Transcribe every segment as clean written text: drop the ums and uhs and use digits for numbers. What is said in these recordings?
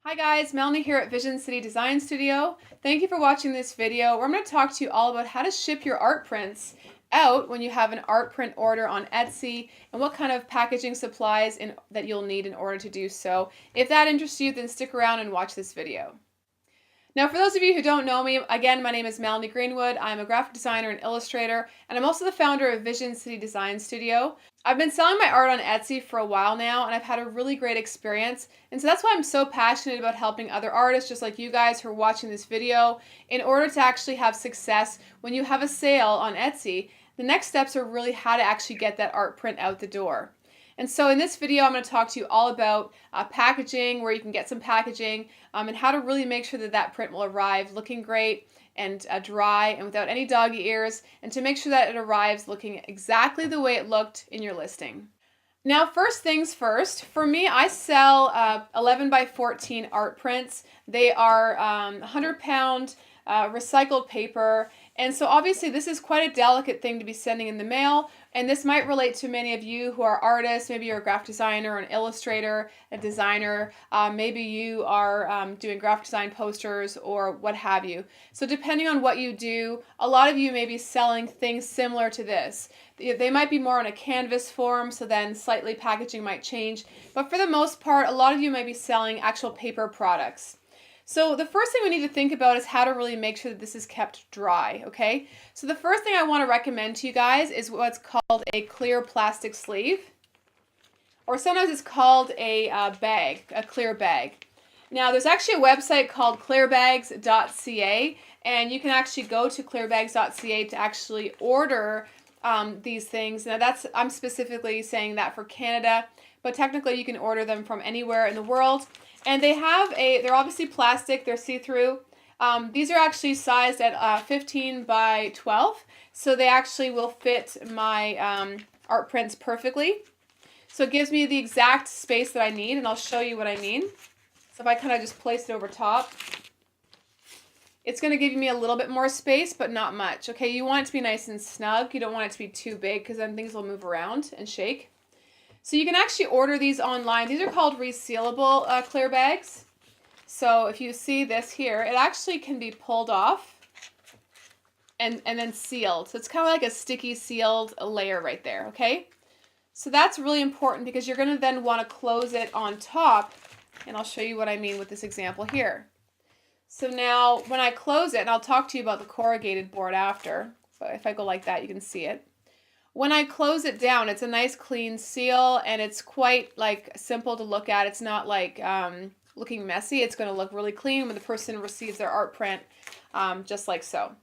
Hi guys, Melanie here at Vision City Design Studio. Thank you for watching this video where I'm going to talk to you all about how to ship your art prints out when you have an art print order on Etsy and what kind of packaging supplies that you'll need in order to do so. If that interests you, then stick around and watch this video. Now, for those of you who don't know me, again, my name is Melanie Greenwood. I'm a graphic designer and illustrator, and I'm also the founder of Vision City Design Studio. I've been selling my art on Etsy for a while now, and I've had a really great experience. And so that's why I'm so passionate about helping other artists, just like you guys who are watching this video, in order to actually have success when you have a sale on Etsy. The next steps are really how to actually get that art print out the door. And so in this video, I'm going to talk to you all about packaging, where you can get some packaging, and how to really make sure that that print will arrive looking great and dry and without any doggy ears, and to make sure that it arrives looking exactly the way it looked in your listing. Now, first things first, for me, I sell 11 by 14 art prints. They are 100-pound recycled paper. And so obviously this is quite a delicate thing to be sending in the mail, and this might relate to many of you who are artists. Maybe you're a graphic designer, an illustrator, a designer. Maybe you are doing graphic design posters or what have you. So depending on what you do, a lot of you may be selling things similar to this. They might be more in a canvas form, so then slightly packaging might change. But for the most part, a lot of you might be selling actual paper products. So the first thing we need to think about is how to really make sure that this is kept dry, okay? So the first thing I want to recommend to you guys is what's called a clear plastic sleeve, or sometimes it's called a bag, a clear bag. Now there's actually a website called clearbags.ca, and you can actually go to clearbags.ca to actually order these things. Now I'm specifically saying that for Canada, but technically you can order them from anywhere in the world. And they're obviously plastic, they're see-through. These are actually sized at 15 by 12, so they actually will fit my art prints perfectly. So it gives me the exact space that I need, and I'll show you what I mean. So if I kind of just place it over top, it's going to give me a little bit more space, but not much. Okay, you want it to be nice and snug. You don't want it to be too big, because then things will move around and shake. So you can actually order these online. These are called resealable clear bags. So if you see this here, it actually can be pulled off and then sealed. So it's kind of like a sticky sealed layer right there, okay? So that's really important because you're going to then want to close it on top, and I'll show you what I mean with this example here. So now when I close it, and I'll talk to you about the corrugated board after, but if I go like that, you can see it. When I close it down, it's a nice clean seal, and it's quite simple to look at. It's not like looking messy. It's going to look really clean when the person receives their art print, just like so.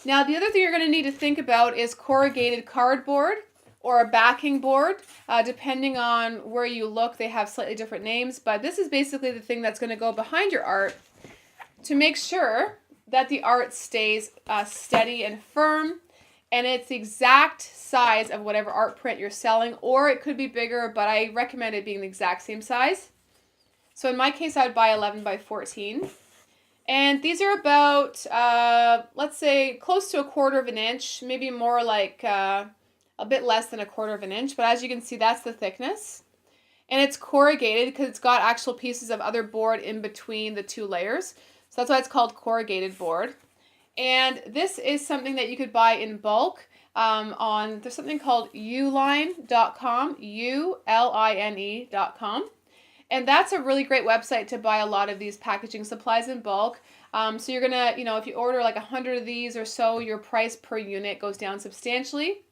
Now, the other thing you're going to need to think about is corrugated cardboard or a backing board. Depending on where you look, they have slightly different names, but this is basically the thing that's going to go behind your art to make sure that the art stays steady and firm. And it's the exact size of whatever art print you're selling, or it could be bigger, but I recommend it being the exact same size. So in my case, I would buy 11 by 14. And these are about, let's say, close to 1/4 of an inch, maybe more like a bit less than 1/4 of an inch. But as you can see, that's the thickness. And it's corrugated because it's got actual pieces of other board in between the two layers. So that's why it's called corrugated board. And this is something that you could buy in bulk there's something called uline.com, uline.com. And that's a really great website to buy a lot of these packaging supplies in bulk. So you're going to, if you order like 100 of these or so, your price per unit goes down substantially.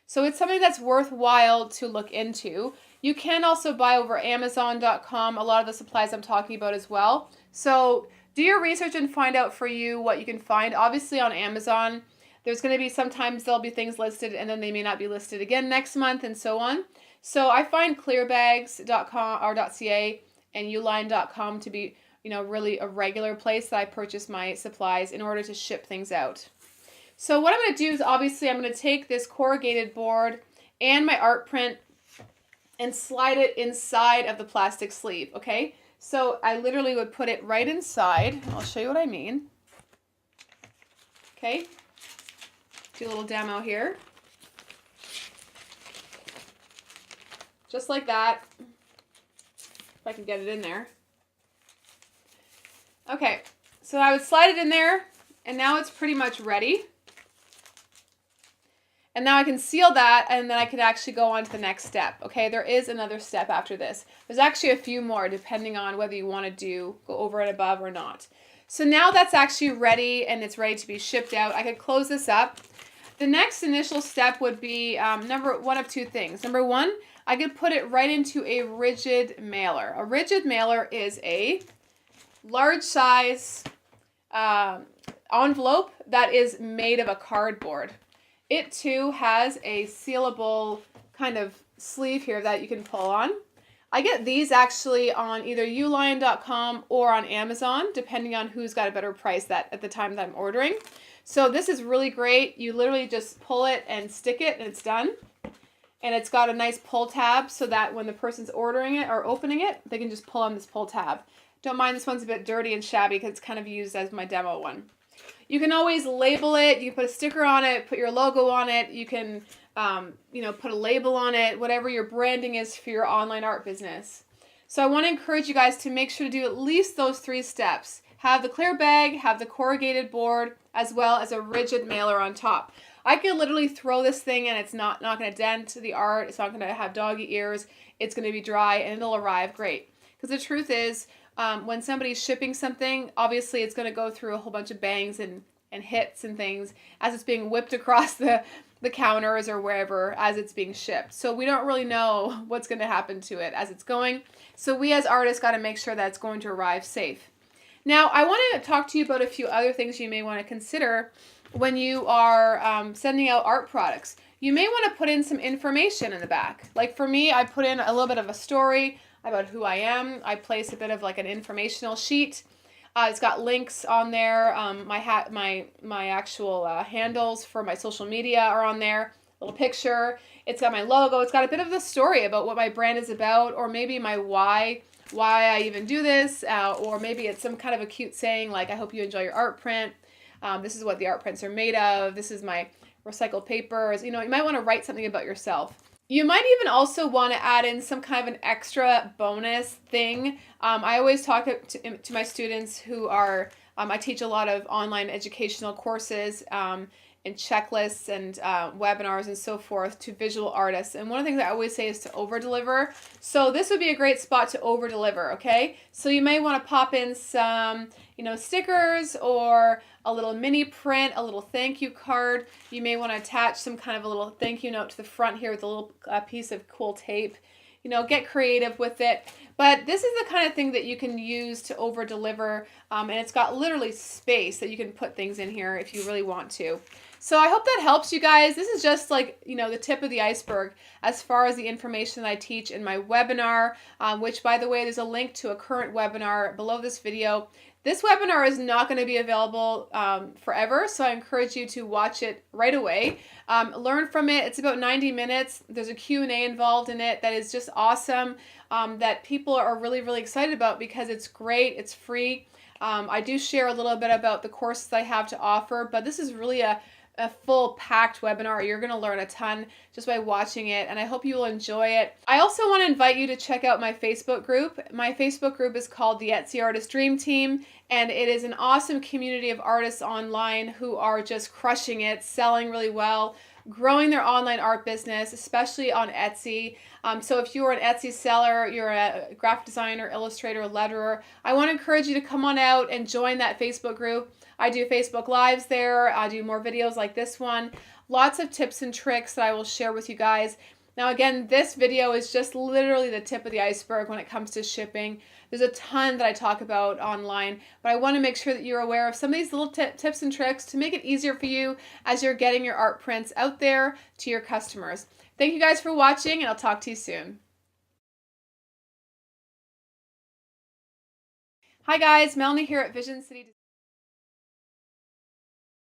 So it's something that's worthwhile to look into. You can also buy over Amazon.com a lot of the supplies I'm talking about as well. So do your research and find out for you what you can find. Obviously on Amazon, there's going to be sometimes there'll be things listed and then they may not be listed again next month and so on. So I find clearbags.com or .ca and uline.com to be, really a regular place that I purchase my supplies in order to ship things out. So what I'm going to do is obviously I'm going to take this corrugated board and my art print and slide it inside of the plastic sleeve, okay? So I literally would put it right inside. I'll show you what I mean. Okay. Do a little demo here. Just like that. If I can get it in there. Okay, so I would slide it in there, and now it's pretty much ready. And now I can seal that, and then I can actually go on to the next step. Okay, there is another step after this. There's actually a few more depending on whether you want to go over and above or not. So now that's actually ready and it's ready to be shipped out. I could close this up. The next initial step would be one of two things. Number one, I could put it right into a rigid mailer. A rigid mailer is a large size envelope that is made of a cardboard. It too has a sealable kind of sleeve here that you can pull on. I get these actually on either uline.com or on Amazon, depending on who's got a better price at the time that I'm ordering. So this is really great. You literally just pull it and stick it and it's done. And it's got a nice pull tab so that when the person's ordering it or opening it, they can just pull on this pull tab. Don't mind this one's a bit dirty and shabby because it's kind of used as my demo one. You can always label it. You can put a sticker on it, put your logo on it. You can, put a label on it, whatever your branding is for your online art business. So I want to encourage you guys to make sure to do at least those 3 steps. Have the clear bag, have the corrugated board, as well as a rigid mailer on top. I could literally throw this thing and it's not going to dent the art. It's not going to have doggy ears. It's going to be dry and it'll arrive great. Because the truth is, when somebody's shipping something, obviously it's going to go through a whole bunch of bangs and hits and things as it's being whipped across the counters or wherever as it's being shipped. So we don't really know what's going to happen to it as it's going. So we as artists got to make sure that it's going to arrive safe. Now, I want to talk to you about a few other things you may want to consider when you are sending out art products. You may want to put in some information in the back. Like for me, I put in a little bit of a story about who I am. I place a bit of like an informational sheet. It's got links on there. My actual handles for my social media are on there. A little picture. It's got my logo. It's got a bit of the story about what my brand is about, or maybe my why I even do this, or maybe it's some kind of a cute saying like, I hope you enjoy your art print. This is what the art prints are made of. This is my recycled papers. You might want to write something about yourself. You might even also want to add in some kind of an extra bonus thing. I always talk to my students who are, I teach a lot of online educational courses and checklists and webinars and so forth to visual artists. And one of the things I always say is to over-deliver. So this would be a great spot to over-deliver, okay? So you may want to pop in some, stickers or a little mini print, a little thank you card. You may want to attach some kind of a little thank you note to the front here with a little piece of cool tape. Get creative with it. But this is the kind of thing that you can use to over deliver, and it's got literally space that you can put things in here if you really want to. So I hope that helps you guys. This is just like, the tip of the iceberg as far as the information that I teach in my webinar, which by the way, there's a link to a current webinar below this video. This webinar is not going to be available forever, so I encourage you to watch it right away. Learn from it. It's about 90 minutes. There's a Q&A involved in it that is just awesome, that people are really, really excited about because it's great. It's free. I do share a little bit about the courses I have to offer, but this is really a full packed webinar. You're going to learn a ton just by watching it, and I hope you will enjoy it. I also want to invite you to check out my Facebook group. My Facebook group is called the Etsy Artist Dream Team, and it is an awesome community of artists online who are just crushing it, selling really well, growing their online art business, especially on Etsy. So if you're an Etsy seller, you're a graphic designer, illustrator, letterer, I want to encourage you to come on out and join that Facebook group. I do Facebook Lives there. I do more videos like this one. Lots of tips and tricks that I will share with you guys. Now again, this video is just literally the tip of the iceberg when it comes to shipping. There's a ton that I talk about online, but I want to make sure that you're aware of some of these little tips and tricks to make it easier for you as you're getting your art prints out there to your customers. Thank you guys for watching, and I'll talk to you soon. Hi guys, Melanie here at Vision City.